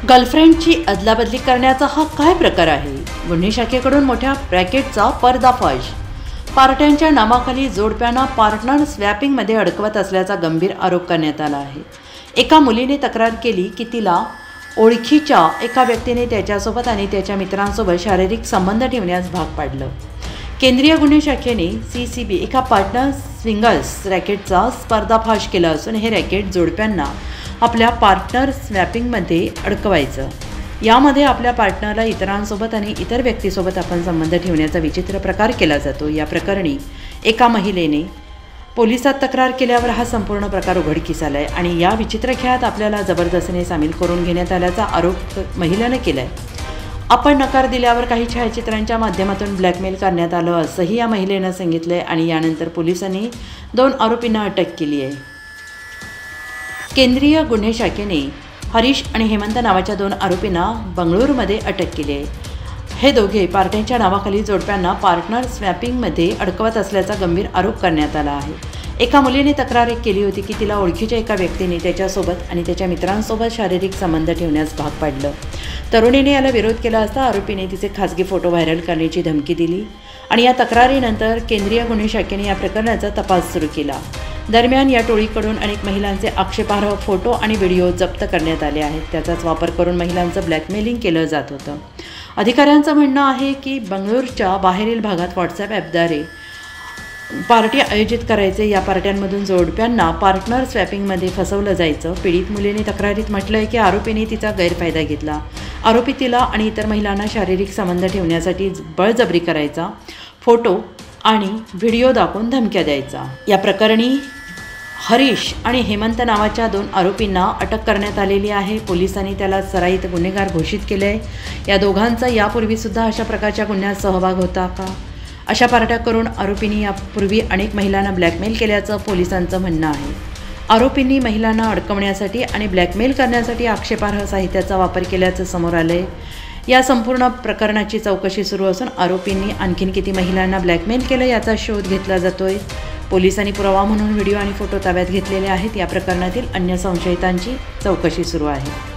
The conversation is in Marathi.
गर्लफ्रेंडची अदलाबदली करण्याचा हा काय प्रकार आहे? गुन्हे शाखेकडून मोठ्या रॅकेटचा पर्दाफाश. पार्ट्यांच्या नामाखाली जोडप्यांना पार्टनर स्वॅपिंगमध्ये अडकवत असल्याचा गंभीर आरोप करण्यात आला आहे. एका मुलीने तक्रार केली की तिला ओळखीच्या एका व्यक्तीने त्याच्यासोबत आणि त्याच्या मित्रांसोबत शारीरिक संबंध ठेवण्यास भाग पाडलं. केंद्रीय गुन्हे शाखेने CCB एका पार्टनर स्विंगर्स रॅकेटचा पर्दाफाश केला असून हे रॅकेट जोडप्यांना आपल्या पार्टनर स्वॅपिंगमध्ये अडकवायचं. यामध्ये आपल्या पार्टनरला इतरांसोबत आणि इतर व्यक्तीसोबत आपण संबंध ठेवण्याचा विचित्र प्रकार केला जातो. या प्रकरणी एका महिलेने पोलिसात तक्रार केल्यावर हा संपूर्ण प्रकार उघडकीस आला आहे आणि या विचित्र खेळात आपल्याला जबरदस्तीने सामील करून घेण्यात आल्याचा आरोप महिलेनं केला आहे. आपण नकार दिल्यावर काही छायाचित्रांच्या माध्यमातून ब्लॅकमेल करण्यात आलं असंही या महिलेनं सांगितलं आहे आणि यानंतर पोलिसांनी 2 आरोपींना अटक केली आहे. केंद्रीय गुन्हे शाखेने हरीश आणि हेमंत नावाच्या 2 आरोपींना बंगळुरूमध्ये अटक केली आहे. हे दोघे पार्ट्यांच्या नावाखाली जोडप्यांना पार्टनर स्वॅपिंगमध्ये अडकवत असल्याचा गंभीर आरोप करण्यात आला आहे. एका मुलीने तक्रार केली होती की तिला ओळखीच्या एका व्यक्तीने त्याच्यासोबत आणि त्याच्या मित्रांसोबत शारीरिक संबंध ठेवण्यास भाग पाडलं. तरुणीने याला विरोध केला असता आरोपीने तिचे खासगी फोटो व्हायरल करण्याची धमकी दिली आणि या तक्रारीनंतर केंद्रीय गुन्हे शाखेने या प्रकरणाचा तपास सुरू केला. दरम्यान या टोळीकडून अनेक महिलांचे आक्षेपार्ह फोटो आणि व्हिडिओ जप्त करण्यात आले आहेत. त्याचाच वापर करून महिलांचं ब्लॅकमेलिंग केलं जात होतं. अधिकाऱ्यांचं म्हणणं आहे की बंगळुरूच्या बाहेरील भागात व्हॉट्सॲप ॲपद्वारे पार्टी आयोजित करायचे. या पार्ट्यांमधून जोडप्यांना पार्टनर स्वॅपिंगमध्ये फसवलं जायचं. पीडित मुलीने तक्रारीत म्हटलं आहे की आरोपीने तिचा गैरफायदा घेतला. आरोपी तिला आणि इतर महिलांना शारीरिक संबंध ठेवण्यासाठी बळजबरी करायचा. फोटो आणि व्हिडिओ दाखवून धमक्या द्यायचा. या प्रकरणी हरीश आणि हेमंत नावाच्या 2 आरोपींना अटक करण्यात आलेली आहे. पोलिसांनी त्याला सराईत गुन्हेगार घोषित केले आहे. या दोघांचा यापूर्वीसुद्धा अशा प्रकारच्या गुन्ह्यात सहभाग होता का? अशा पार्ट्या करून आरोपींनी यापूर्वी अनेक महिलांना ब्लॅकमेल केल्याचं पोलिसांचं म्हणणं आहे. आरोपींनी महिलांना अडकवण्यासाठी आणि ब्लॅकमेल करण्यासाठी आक्षेपार्ह साहित्याचा वापर केल्याचं समोर आलं आहे. या संपूर्ण प्रकरणाची चौकशी सुरू असून आरोपींनी आणखीन किती महिलांना ब्लॅकमेल केलं याचा शोध घेतला जातोय. पोलिसांनी पुरावा म्हणून व्हिडिओ आणि फोटो ताब्यात घेतलेले आहेत. या प्रकरणातील अन्य संशयितांची चौकशी सुरू आहे.